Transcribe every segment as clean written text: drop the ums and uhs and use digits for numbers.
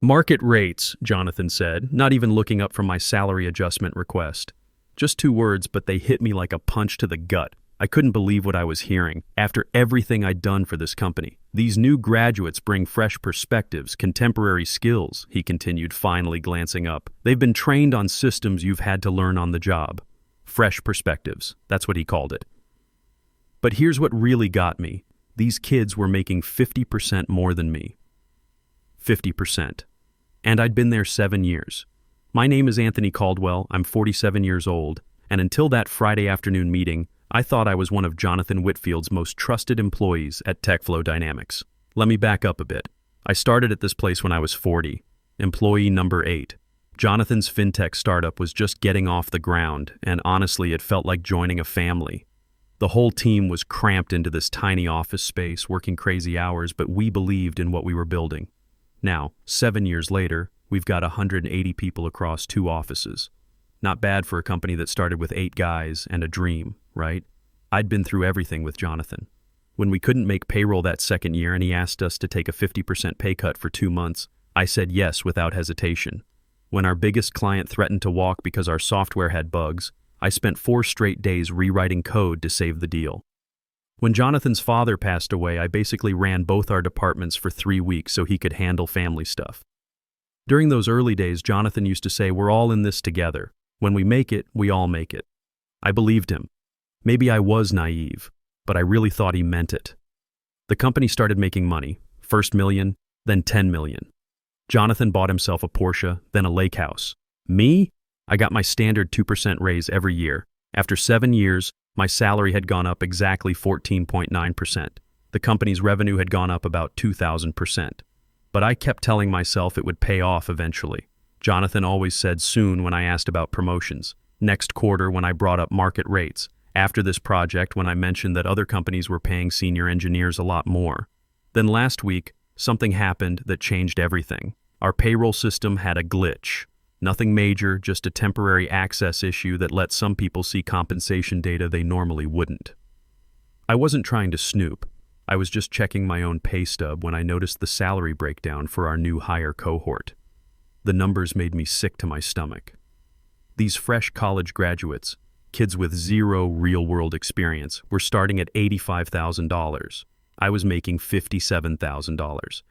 Market rates, Jonathan said, not even looking up from my salary adjustment request. Just 2 words, but they hit me like a punch to the gut. I couldn't believe what I was hearing. After everything I'd done for this company, these new graduates bring fresh perspectives, contemporary skills, he continued, finally glancing up. They've been trained on systems you've had to learn on the job. Fresh perspectives, that's what he called it. But here's what really got me. These kids were making 50% more than me. 50%. And I'd been there 7 years. My name is Anthony Caldwell, I'm 47 years old, and until that Friday afternoon meeting, I thought I was one of Jonathan Whitfield's most trusted employees at TechFlow Dynamics. Let me back up a bit. I started at this place when I was 40, employee number 8. Jonathan's fintech startup was just getting off the ground, and honestly, it felt like joining a family. The whole team was cramped into this tiny office space, working crazy hours, but we believed in what we were building. Now, 7 years later, we've got 180 people across 2 offices. Not bad for a company that started with 8 guys and a dream, right? I'd been through everything with Jonathan. When we couldn't make payroll that second year and he asked us to take a 50% pay cut for 2 months, I said yes without hesitation. When our biggest client threatened to walk because our software had bugs, I spent 4 straight days rewriting code to save the deal. When Jonathan's father passed away, I basically ran both our departments for 3 weeks so he could handle family stuff. During those early days, Jonathan used to say, "We're all in this together. When we make it, we all make it." I believed him. Maybe I was naive, but I really thought he meant it. The company started making money, first million, then 10 million. Jonathan bought himself a Porsche, then a lake house. Me? I got my standard 2% raise every year. After 7 years, my salary had gone up exactly 14.9%. The company's revenue had gone up about 2,000%. But I kept telling myself it would pay off eventually. Jonathan always said soon when I asked about promotions, next quarter when I brought up market rates, after this project when I mentioned that other companies were paying senior engineers a lot more. Then last week, something happened that changed everything. Our payroll system had a glitch. Nothing major, just a temporary access issue that let some people see compensation data they normally wouldn't. I wasn't trying to snoop. I was just checking my own pay stub when I noticed the salary breakdown for our new hire cohort. The numbers made me sick to my stomach. These fresh college graduates, kids with 0 real-world experience, were starting at $85,000. I was making $57,000.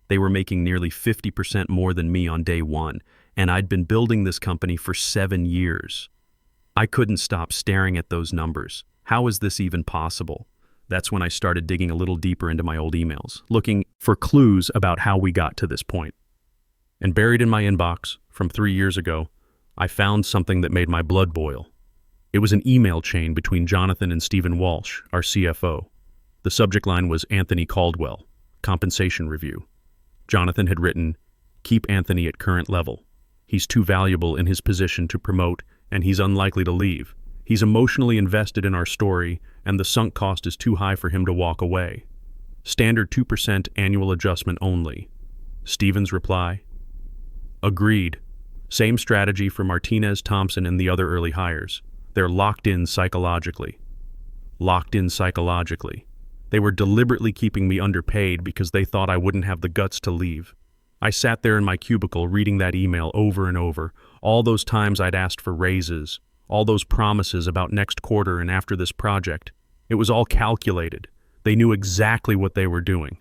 They were making nearly 50% more than me on day 1, and I'd been building this company for 7 years. I couldn't stop staring at those numbers. How is this even possible? That's when I started digging a little deeper into my old emails, looking for clues about how we got to this point. And buried in my inbox from 3 years ago, I found something that made my blood boil. It was an email chain between Jonathan and Stephen Walsh, our CFO. The subject line was Anthony Caldwell, compensation review. Jonathan had written, "Keep Anthony at current level. He's too valuable in his position to promote, and he's unlikely to leave. He's emotionally invested in our story, and the sunk cost is too high for him to walk away. Standard 2% annual adjustment only." Stephen's reply, "Agreed. Same strategy for Martinez, Thompson, and the other early hires. They're locked in psychologically." Locked in psychologically. They were deliberately keeping me underpaid because they thought I wouldn't have the guts to leave. I sat there in my cubicle reading that email over and over, all those times I'd asked for raises, all those promises about next quarter and after this project. It was all calculated. They knew exactly what they were doing.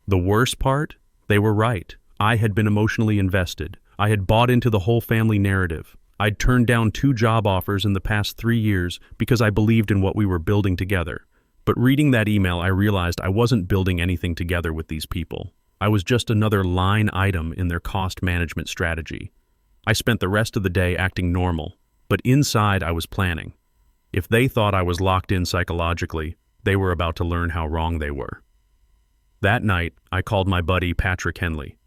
The worst part? They were right. I had been emotionally invested. I had bought into the whole family narrative. I'd turned down 2 job offers in the past 3 years because I believed in what we were building together. But reading that email, I realized I wasn't building anything together with these people. I was just another line item in their cost management strategy. I spent the rest of the day acting normal, but inside I was planning. If they thought I was locked in psychologically, they were about to learn how wrong they were. That night, I called my buddy Patrick Henley.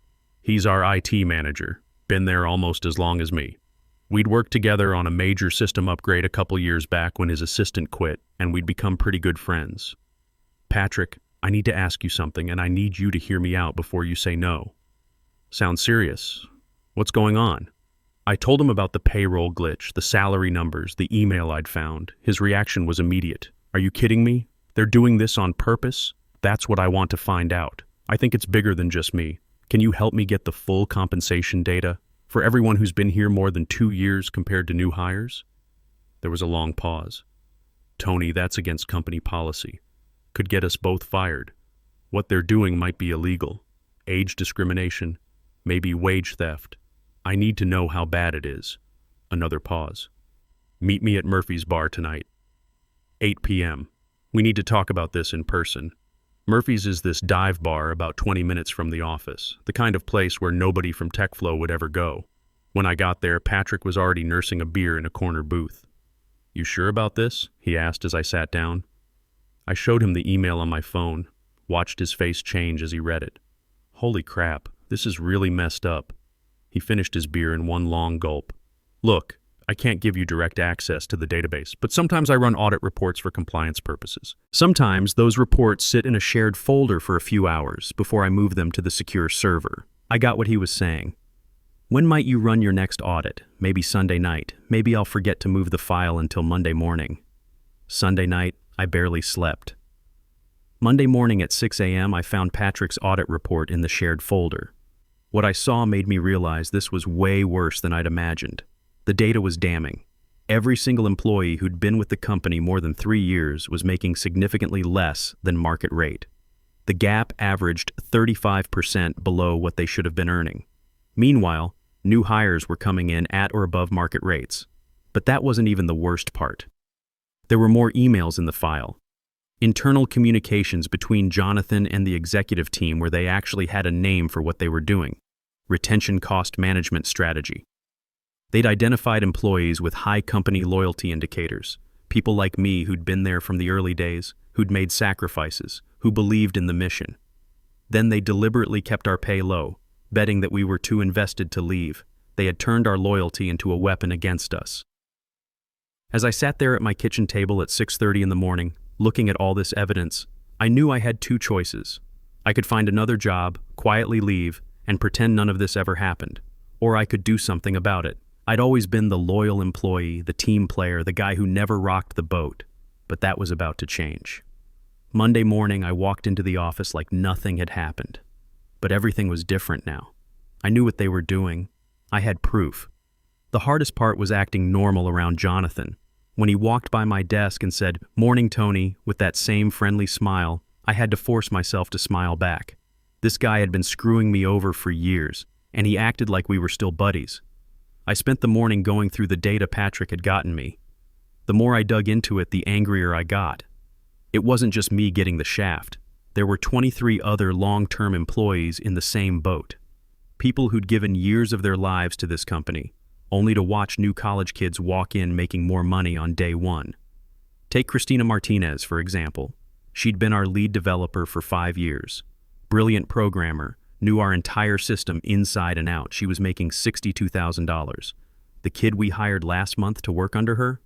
He's our IT manager, been there almost as long as me. We'd worked together on a major system upgrade a couple years back when his assistant quit, and we'd become pretty good friends. "Patrick, I need to ask you something, and I need you to hear me out before you say no." "Sounds serious. What's going on?" I told him about the payroll glitch, the salary numbers, the email I'd found. His reaction was immediate. "Are you kidding me? They're doing this on purpose? That's what I want to find out. I think it's bigger than just me. Can you help me get the full compensation data for everyone who's been here more than 2 years compared to new hires? There was a long pause. Tony, that's against company policy. Could get us both fired. What they're doing might be illegal. Age discrimination, maybe wage theft. I need to know how bad it is. Another pause. Meet me at Murphy's bar tonight. 8 p.m. We need to talk about this in person. Murphy's is this dive bar about 20 minutes from the office, the kind of place where nobody from TechFlow would ever go. When I got there, Patrick was already nursing a beer in a corner booth. You sure about this? He asked as I sat down. I showed him the email on my phone, watched his face change as he read it. Holy crap, this is really messed up. He finished his beer in one long gulp. Look, I can't give you direct access to the database, but sometimes I run audit reports for compliance purposes. Sometimes those reports sit in a shared folder for a few hours before I move them to the secure server. I got what he was saying. When might you run your next audit? Maybe Sunday night. Maybe I'll forget to move the file until Monday morning. Sunday night, I barely slept. Monday morning at 6 a.m., I found Patrick's audit report in the shared folder. What I saw made me realize this was way worse than I'd imagined. The data was damning. Every single employee who'd been with the company more than 3 years was making significantly less than market rate. The gap averaged 35% below what they should have been earning. Meanwhile, new hires were coming in at or above market rates. But that wasn't even the worst part. There were more emails in the file. Internal communications between Jonathan and the executive team where they actually had a name for what they were doing. Retention cost management strategy. They'd identified employees with high company loyalty indicators, people like me who'd been there from the early days, who'd made sacrifices, who believed in the mission. Then they deliberately kept our pay low, betting that we were too invested to leave. They had turned our loyalty into a weapon against us. As I sat there at my kitchen table at 6:30 in the morning, looking at all this evidence, I knew I had two choices. I could find another job, quietly leave, and pretend none of this ever happened. Or I could do something about it. I'd always been the loyal employee, the team player, the guy who never rocked the boat. But that was about to change. Monday morning, I walked into the office like nothing had happened. But everything was different now. I knew what they were doing. I had proof. The hardest part was acting normal around Jonathan. When he walked by my desk and said, "Morning, Tony," with that same friendly smile, I had to force myself to smile back. This guy had been screwing me over for years, and he acted like we were still buddies. I spent the morning going through the data Patrick had gotten me. The more I dug into it, the angrier I got. It wasn't just me getting the shaft. There were 23 other long-term employees in the same boat. People who'd given years of their lives to this company, only to watch new college kids walk in making more money on day one. Take Christina Martinez, for example. She'd been our lead developer for 5 years. Brilliant programmer, knew our entire system inside and out. She was making $62,000. The kid we hired last month to work under her?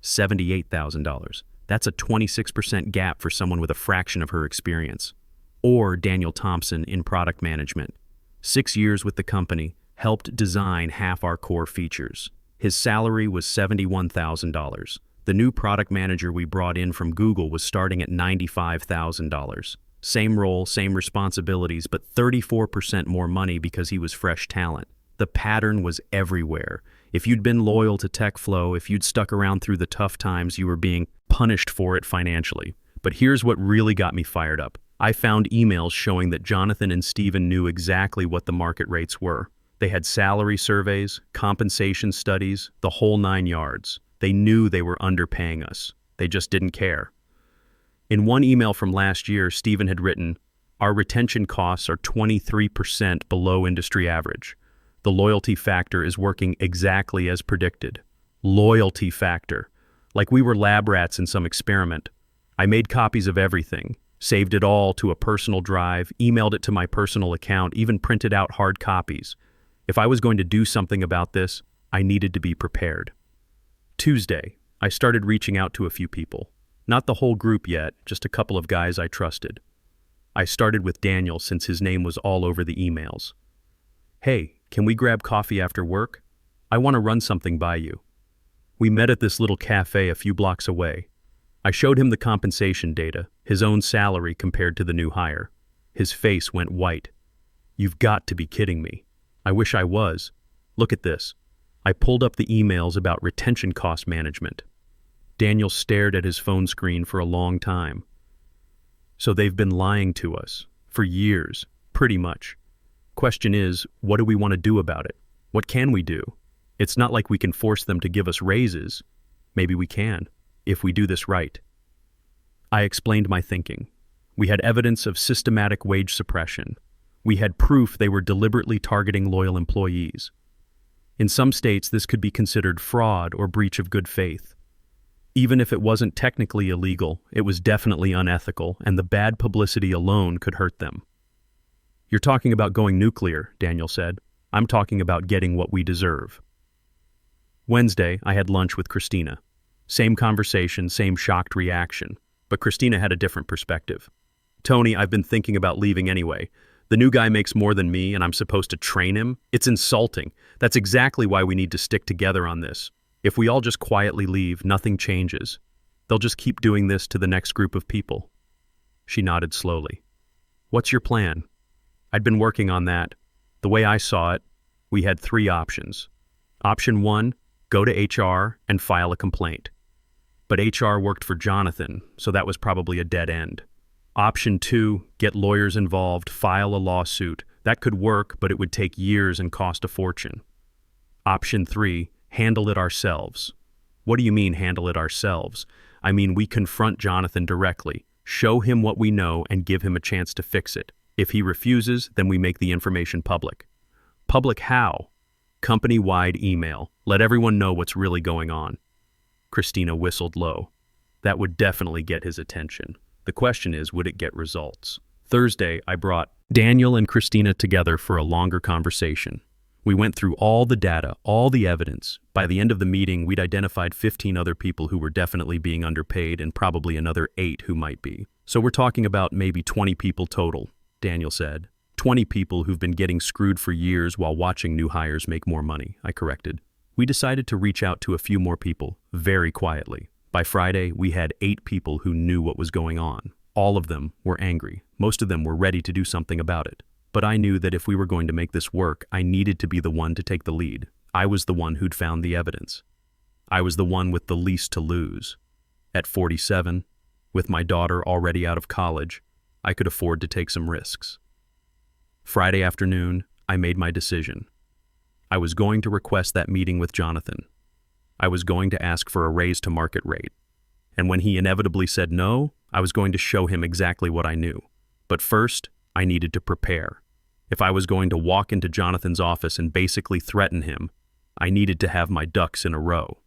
$78,000. That's a 26% gap for someone with a fraction of her experience. Or Daniel Thompson in product management. 6 years with the company, helped design half our core features. His salary was $71,000. The new product manager we brought in from Google was starting at $95,000. Same role, same responsibilities, but 34% more money because he was fresh talent. The pattern was everywhere. If you'd been loyal to TechFlow, if you'd stuck around through the tough times, you were being punished for it financially. But here's what really got me fired up. I found emails showing that Jonathan and Steven knew exactly what the market rates were. They had salary surveys, compensation studies, the whole 9 yards. They knew they were underpaying us. They just didn't care. In one email from last year, Steven had written, "Our retention costs are 23% below industry average. The loyalty factor is working exactly as predicted." Loyalty factor. Like we were lab rats in some experiment. I made copies of everything, saved it all to a personal drive, emailed it to my personal account, even printed out hard copies. If I was going to do something about this, I needed to be prepared. Tuesday, I started reaching out to a few people. Not the whole group yet, just a couple of guys I trusted. I started with Daniel since his name was all over the emails. "Hey, can we grab coffee after work? I want to run something by you." We met at this little cafe a few blocks away. I showed him the compensation data, his own salary compared to the new hire. His face went white. You've got to be kidding me. I wish I was. Look at this. I pulled up the emails about retention cost management. Daniel stared at his phone screen for a long time. So they've been lying to us for years, pretty much. Question is, what do we want to do about it? What can we do? It's not like we can force them to give us raises. Maybe we can, if we do this right. I explained my thinking. We had evidence of systematic wage suppression. We had proof they were deliberately targeting loyal employees. In some states, this could be considered fraud or breach of good faith. Even if it wasn't technically illegal, it was definitely unethical, and the bad publicity alone could hurt them. You're talking about going nuclear, Daniel said. I'm talking about getting what we deserve. Wednesday, I had lunch with Christina. Same conversation, same shocked reaction, but Christina had a different perspective. Tony, I've been thinking about leaving anyway. The new guy makes more than me, and I'm supposed to train him? It's insulting. That's exactly why we need to stick together on this. If we all just quietly leave, nothing changes. They'll just keep doing this to the next group of people. She nodded slowly. What's your plan? I'd been working on that. The way I saw it, we had 3 options. Option 1, go to HR and file a complaint. But HR worked for Jonathan, so that was probably a dead end. Option 2, get lawyers involved, file a lawsuit. That could work, but it would take years and cost a fortune. Option 3, handle it ourselves. What do you mean, handle it ourselves? I mean, we confront Jonathan directly, show him what we know, and give him a chance to fix it. If he refuses, then we make the information public. Public how? Company-wide email. Let everyone know what's really going on. Christina whistled low. That would definitely get his attention. The question is, would it get results? Thursday, I brought Daniel and Christina together for a longer conversation. We went through all the data, all the evidence. By the end of the meeting, we'd identified 15 other people who were definitely being underpaid and probably another 8 who might be. So we're talking about maybe 20 people total, Daniel said. 20 people who've been getting screwed for years while watching new hires make more money, I corrected. We decided to reach out to a few more people, very quietly. By Friday, we had 8 people who knew what was going on. All of them were angry. Most of them were ready to do something about it. But I knew that if we were going to make this work, I needed to be the one to take the lead. I was the one who'd found the evidence. I was the one with the least to lose. At 47, with my daughter already out of college, I could afford to take some risks. Friday afternoon, I made my decision. I was going to request that meeting with Jonathan. I was going to ask for a raise to market rate. And when he inevitably said no, I was going to show him exactly what I knew. But first, I needed to prepare. If I was going to walk into Jonathan's office and basically threaten him, I needed to have my ducks in a row.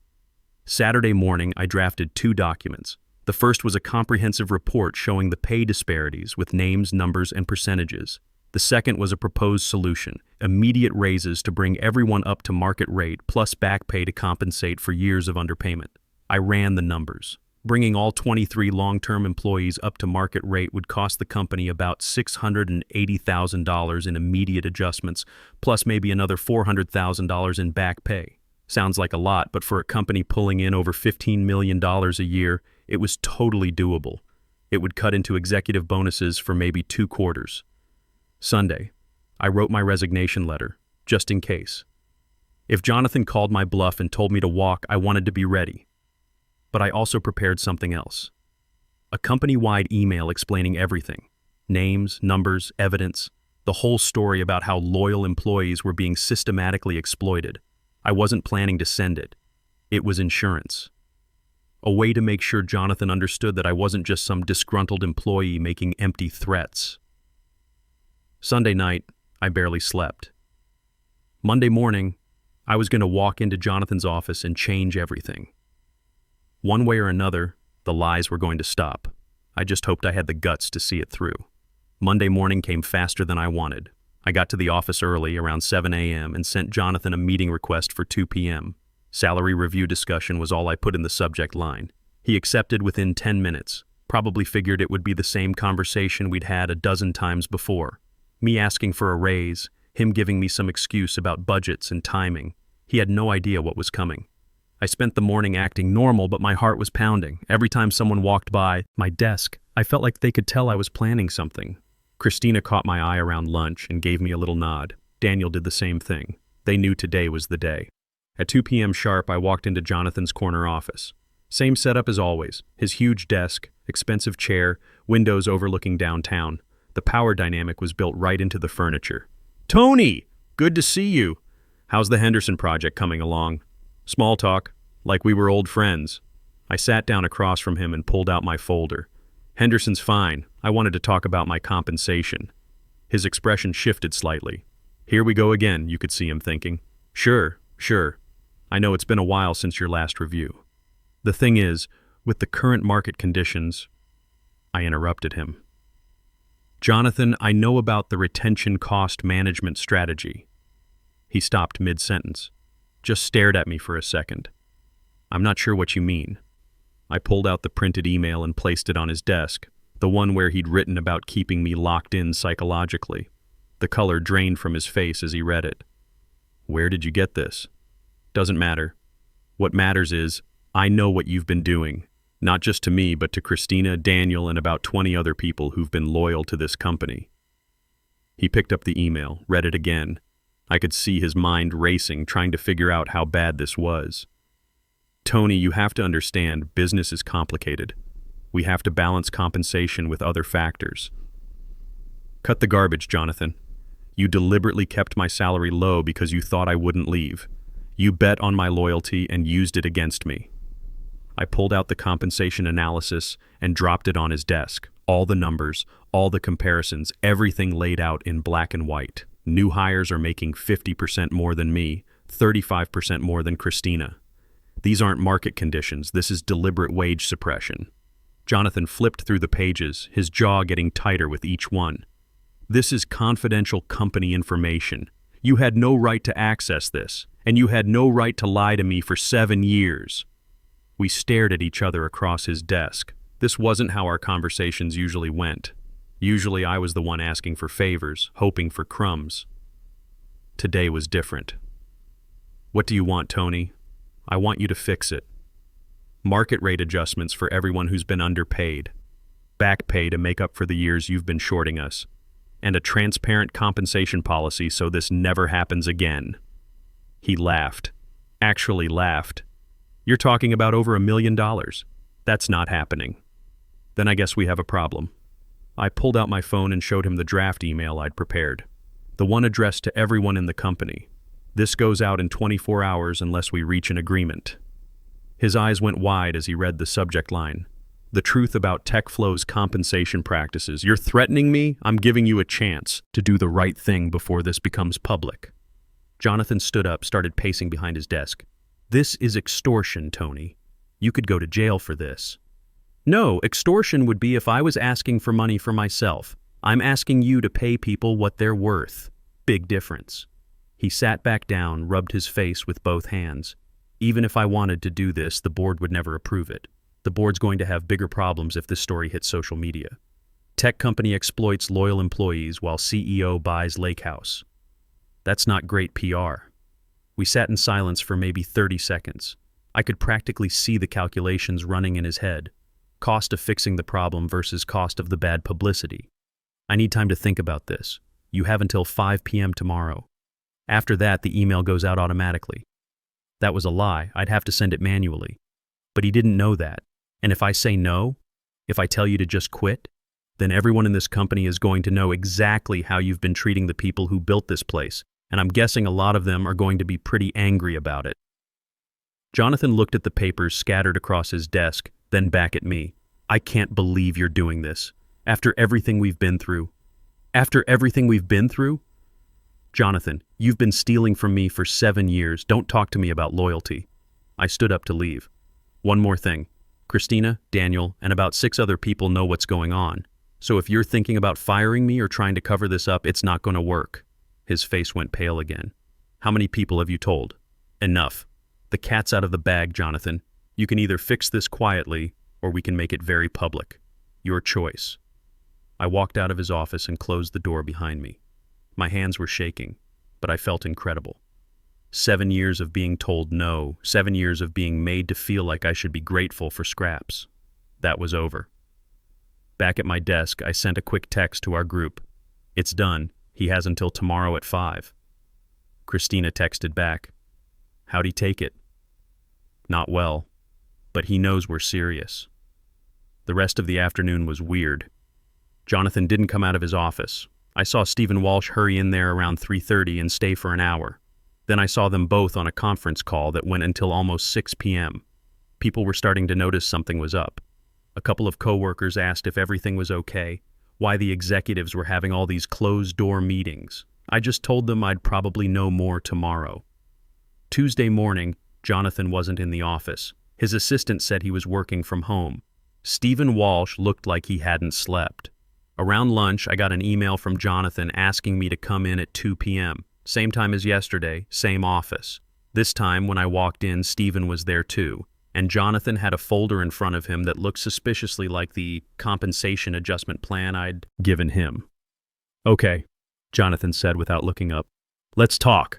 Saturday morning, I drafted 2 documents. The first was a comprehensive report showing the pay disparities with names, numbers, and percentages. The second was a proposed solution, immediate raises to bring everyone up to market rate plus back pay to compensate for years of underpayment. I ran the numbers. Bringing all 23 long-term employees up to market rate would cost the company about $680,000 in immediate adjustments, plus maybe another $400,000 in back pay. Sounds like a lot, but for a company pulling in over $15 million a year, it was totally doable. It would cut into executive bonuses for maybe 2 quarters. Sunday, I wrote my resignation letter, just in case. If Jonathan called my bluff and told me to walk, I wanted to be ready. But I also prepared something else. A company-wide email explaining everything. Names, numbers, evidence, the whole story about how loyal employees were being systematically exploited. I wasn't planning to send it. It was insurance. A way to make sure Jonathan understood that I wasn't just some disgruntled employee making empty threats. Sunday night, I barely slept. Monday morning, I was going to walk into Jonathan's office and change everything. One way or another, the lies were going to stop. I just hoped I had the guts to see it through. Monday morning came faster than I wanted. I got to the office early, around 7 a.m., and sent Jonathan a meeting request for 2 p.m. Salary review discussion was all I put in the subject line. He accepted within 10 minutes, probably figured it would be the same conversation we'd had a dozen times before. Me asking for a raise, him giving me some excuse about budgets and timing. He had no idea what was coming. I spent the morning acting normal, but my heart was pounding. Every time someone walked by my desk, I felt like they could tell I was planning something. Christina caught my eye around lunch and gave me a little nod. Daniel did the same thing. They knew today was the day. At 2 p.m. sharp, I walked into Jonathan's corner office. Same setup as always. His huge desk, expensive chair, windows overlooking downtown. The power dynamic was built right into the furniture. "Tony! Good to see you. How's the Henderson project coming along?" "Small talk, like we were old friends." I sat down across from him and pulled out my folder. "Henderson's fine. I wanted to talk about my compensation." His expression shifted slightly. "Here we go again," you could see him thinking. Sure. I know it's been a while since your last review. The thing is, with the current market conditions..." I interrupted him. "Jonathan, I know about the retention cost management strategy." He stopped mid-sentence, just stared at me for a second. "I'm not sure what you mean." I pulled out the printed email and placed it on his desk, the one where he'd written about keeping me locked in psychologically. The color drained from his face as he read it. "Where did you get this?" "Doesn't matter. What matters is, I know what you've been doing. Not just to me, but to Christina, Daniel, and about 20 other people who've been loyal to this company." He picked up the email, read it again. I could see his mind racing, trying to figure out how bad this was. "Tony, you have to understand, business is complicated. We have to balance compensation with other factors." "Cut the garbage, Jonathan. You deliberately kept my salary low because you thought I wouldn't leave. You bet on my loyalty and used it against me." I pulled out the compensation analysis and dropped it on his desk. All the numbers, all the comparisons, everything laid out in black and white. New hires are making 50% more than me, 35% more than Christina. These aren't market conditions, this is deliberate wage suppression. Jonathan flipped through the pages, his jaw getting tighter with each one. "This is confidential company information. You had no right to access this, and you had no right to lie to me for 7 years. We stared at each other across his desk. This wasn't how our conversations usually went. Usually I was the one asking for favors, hoping for crumbs. Today was different. "What do you want, Tony?" "I want you to fix it. Market rate adjustments for everyone who's been underpaid. Back pay to make up for the years you've been shorting us. And a transparent compensation policy so this never happens again." He laughed. Actually laughed. "You're talking about over $1 million. That's not happening." "Then I guess we have a problem." I pulled out my phone and showed him the draft email I'd prepared. The one addressed to everyone in the company. "This goes out in 24 hours unless we reach an agreement." His eyes went wide as he read the subject line. "The truth about TechFlow's compensation practices. You're threatening me? I'm giving you a chance to do the right thing before this becomes public." Jonathan stood up, started pacing behind his desk. "This is extortion, Tony. You could go to jail for this." "No, extortion would be if I was asking for money for myself. I'm asking you to pay people what they're worth. Big difference." He sat back down, rubbed his face with both hands. "Even if I wanted to do this, the board would never approve it. The board's going to have bigger problems if this story hits social media. Tech company exploits loyal employees while CEO buys lake house. That's not great PR." We sat in silence for maybe 30 seconds. I could practically see the calculations running in his head. Cost of fixing the problem versus cost of the bad publicity. "I need time to think about this. You have until 5 p.m. tomorrow. After that, the email goes out automatically." That was a lie. I'd have to send it manually. But he didn't know that. And if I say no, if I tell you to just quit, then everyone in this company is going to know exactly how you've been treating the people who built this place, and I'm guessing a lot of them are going to be pretty angry about it. Jonathan looked at the papers scattered across his desk, then back at me. "I can't believe you're doing this. After everything we've been through." "After everything we've been through?" "Jonathan, you've been stealing from me for 7 years. Don't talk to me about loyalty." I stood up to leave. "One more thing. Christina, Daniel, and about 6 other people know what's going on. So if you're thinking about firing me or trying to cover this up, it's not going to work." His face went pale again. "How many people have you told?" "Enough. The cat's out of the bag, Jonathan. You can either fix this quietly, or we can make it very public. Your choice." I walked out of his office and closed the door behind me. My hands were shaking, but I felt incredible. 7 years of being told no, 7 years of being made to feel like I should be grateful for scraps. That was over. Back at my desk, I sent a quick text to our group. It's done. He has until tomorrow at 5. Christina texted back. How'd he take it? Not well, but he knows we're serious. The rest of the afternoon was weird. Jonathan didn't come out of his office. I saw Stephen Walsh hurry in there around 3:30 and stay for an hour. Then I saw them both on a conference call that went until almost 6 p.m. People were starting to notice something was up. A couple of coworkers asked if everything was okay, why the executives were having all these closed-door meetings. I just told them I'd probably know more tomorrow. Tuesday morning, Jonathan wasn't in the office. His assistant said he was working from home. Stephen Walsh looked like he hadn't slept. Around lunch, I got an email from Jonathan asking me to come in at 2 p.m., same time as yesterday, same office. This time, when I walked in, Stephen was there too, and Jonathan had a folder in front of him that looked suspiciously like the compensation adjustment plan I'd given him. Okay, Jonathan said without looking up. Let's talk.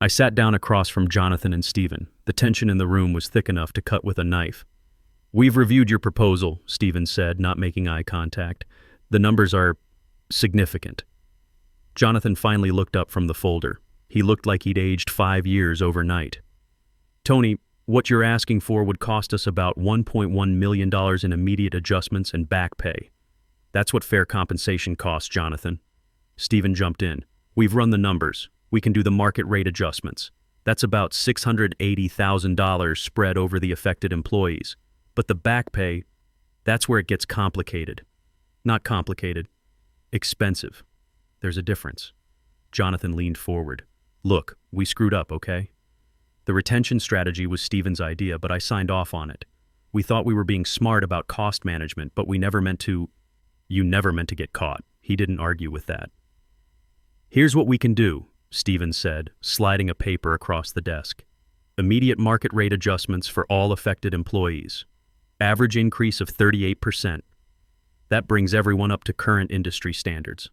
I sat down across from Jonathan and Stephen. The tension in the room was thick enough to cut with a knife. We've reviewed your proposal, Stephen said, not making eye contact. The numbers are significant. Jonathan finally looked up from the folder. He looked like he'd aged 5 years overnight. Tony, what you're asking for would cost us about $1.1 million in immediate adjustments and back pay. That's what fair compensation costs, Jonathan. Stephen jumped in. We've run the numbers. We can do the market rate adjustments. That's about $680,000 spread over the affected employees. But the back pay, that's where it gets complicated. Not complicated. Expensive. There's a difference. Jonathan leaned forward. Look, we screwed up, okay? The retention strategy was Stephen's idea, but I signed off on it. We thought we were being smart about cost management, but we never meant to... You never meant to get caught. He didn't argue with that. Here's what we can do, Stephen said, sliding a paper across the desk. Immediate market rate adjustments for all affected employees. Average increase of 38%. That brings everyone up to current industry standards.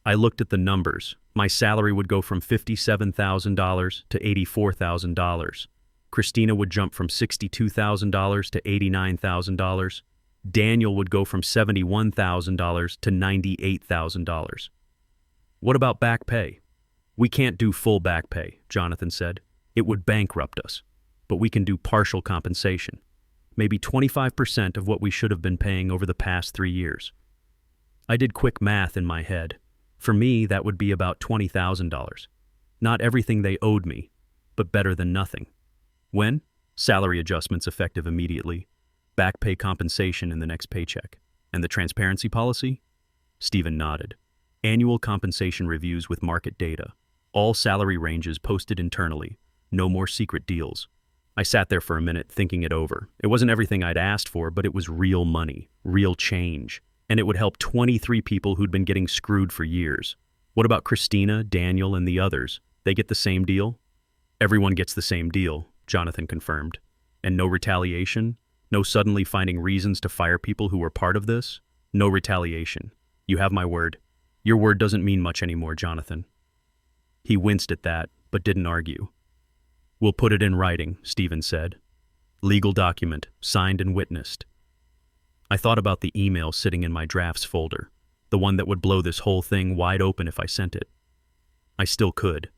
I looked at the numbers. My salary would go from $57,000 to $84,000. Christina would jump from $62,000 to $89,000. Daniel would go from $71,000 to $98,000. What about back pay? We can't do full back pay, Jonathan said. It would bankrupt us. But we can do partial compensation. Maybe 25% of what we should have been paying over the past 3 years. I did quick math in my head. For me, that would be about $20,000. Not everything they owed me, but better than nothing. When? Salary adjustments effective immediately. Back pay compensation in the next paycheck. And the transparency policy? Stephen nodded. Annual compensation reviews with market data. All salary ranges posted internally. No more secret deals. I sat there for a minute thinking it over. It wasn't everything I'd asked for, but it was real money, real change. And it would help 23 people who'd been getting screwed for years. What about Christina, Daniel, and the others? They get the same deal? Everyone gets the same deal, Jonathan confirmed. And no retaliation? No suddenly finding reasons to fire people who were part of this? No retaliation. You have my word. Your word doesn't mean much anymore, Jonathan. He winced at that, but didn't argue. We'll put it in writing, Stephen said. Legal document, signed and witnessed. I thought about the email sitting in my drafts folder, the one that would blow this whole thing wide open if I sent it. I still could.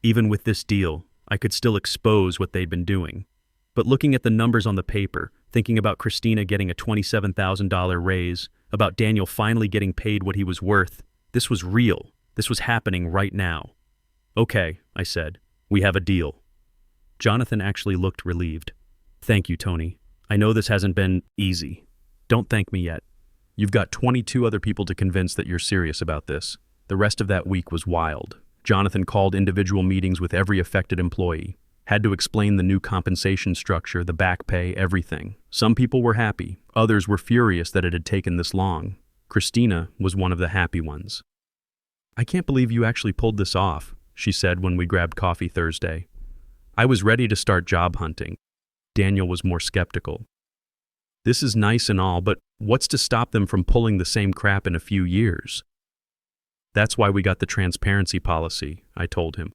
Even with this deal, I could still expose what they'd been doing. But looking at the numbers on the paper, thinking about Christina getting a $27,000 raise, about Daniel finally getting paid what he was worth, this was real. This was happening right now. Okay, I said, we have a deal. Jonathan actually looked relieved. Thank you, Tony. I know this hasn't been easy. Don't thank me yet. You've got 22 other people to convince that you're serious about this. The rest of that week was wild. Jonathan called individual meetings with every affected employee. Had to explain the new compensation structure, the back pay, everything. Some people were happy. Others were furious that it had taken this long. Christina was one of the happy ones. I can't believe you actually pulled this off, she said when we grabbed coffee Thursday. I was ready to start job hunting. Daniel was more skeptical. This is nice and all, but what's to stop them from pulling the same crap in a few years? That's why we got the transparency policy, I told him.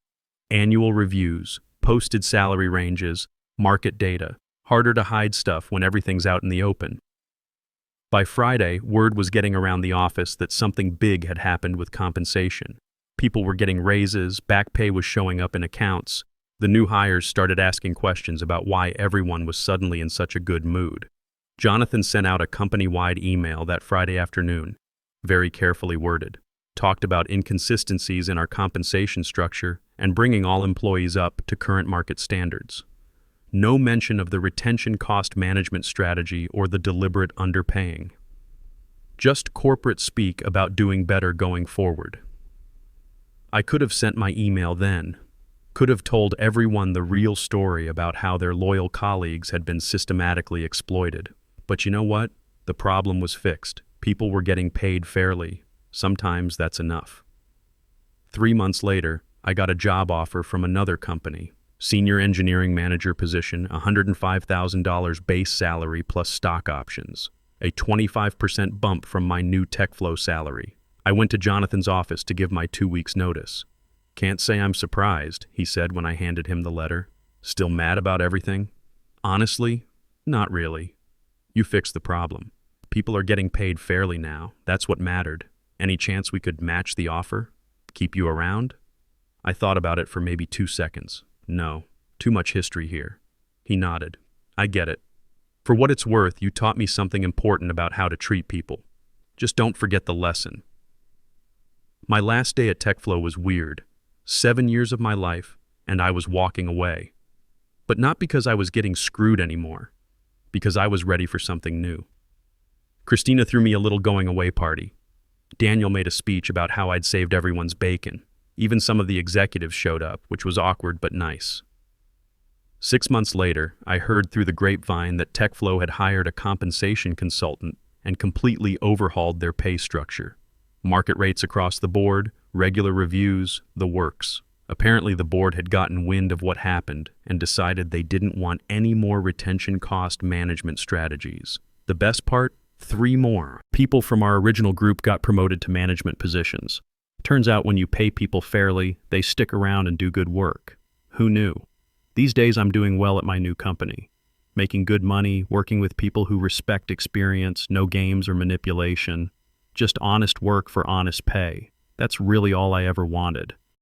Annual reviews, posted salary ranges, market data. Harder to hide stuff when everything's out in the open. By Friday, word was getting around the office that something big had happened with compensation. People were getting raises, back pay was showing up in accounts. The new hires started asking questions about why everyone was suddenly in such a good mood. Jonathan sent out a company-wide email that Friday afternoon, very carefully worded, talked about inconsistencies in our compensation structure and bringing all employees up to current market standards. No mention of the retention cost management strategy or the deliberate underpaying. Just corporate speak about doing better going forward. I could have sent my email then, could have told everyone the real story about how their loyal colleagues had been systematically exploited. But you know what? The problem was fixed. People were getting paid fairly. Sometimes that's enough. 3 months later, I got a job offer from another company. Senior engineering manager position, $105,000 base salary plus stock options. A 25% bump from my new TechFlow salary. I went to Jonathan's office to give my 2 weeks' notice. "Can't say I'm surprised," he said when I handed him the letter. "Still mad about everything?" "Honestly, not really. You fixed the problem. People are getting paid fairly now. That's what mattered. Any chance we could match the offer? Keep you around?" I thought about it for maybe 2 seconds. "No, too much history here." He nodded. "I get it. For what it's worth, you taught me something important about how to treat people. Just don't forget the lesson." My last day at TechFlow was weird. 7 years of my life, and I was walking away. But not because I was getting screwed anymore, because I was ready for something new. Christina threw me a little going-away party. Daniel made a speech about how I'd saved everyone's bacon. Even some of the executives showed up, which was awkward but nice. 6 months later, I heard through the grapevine that TechFlow had hired a compensation consultant and completely overhauled their pay structure. Market rates across the board, regular reviews, the works. Apparently the board had gotten wind of what happened and decided they didn't want any more retention cost management strategies. The best part? 3 more. People from our original group got promoted to management positions. Turns out when you pay people fairly, they stick around and do good work. Who knew? These days I'm doing well at my new company. Making good money, working with people who respect experience, no games or manipulation. Just honest work for honest pay. That's really all I ever wanted.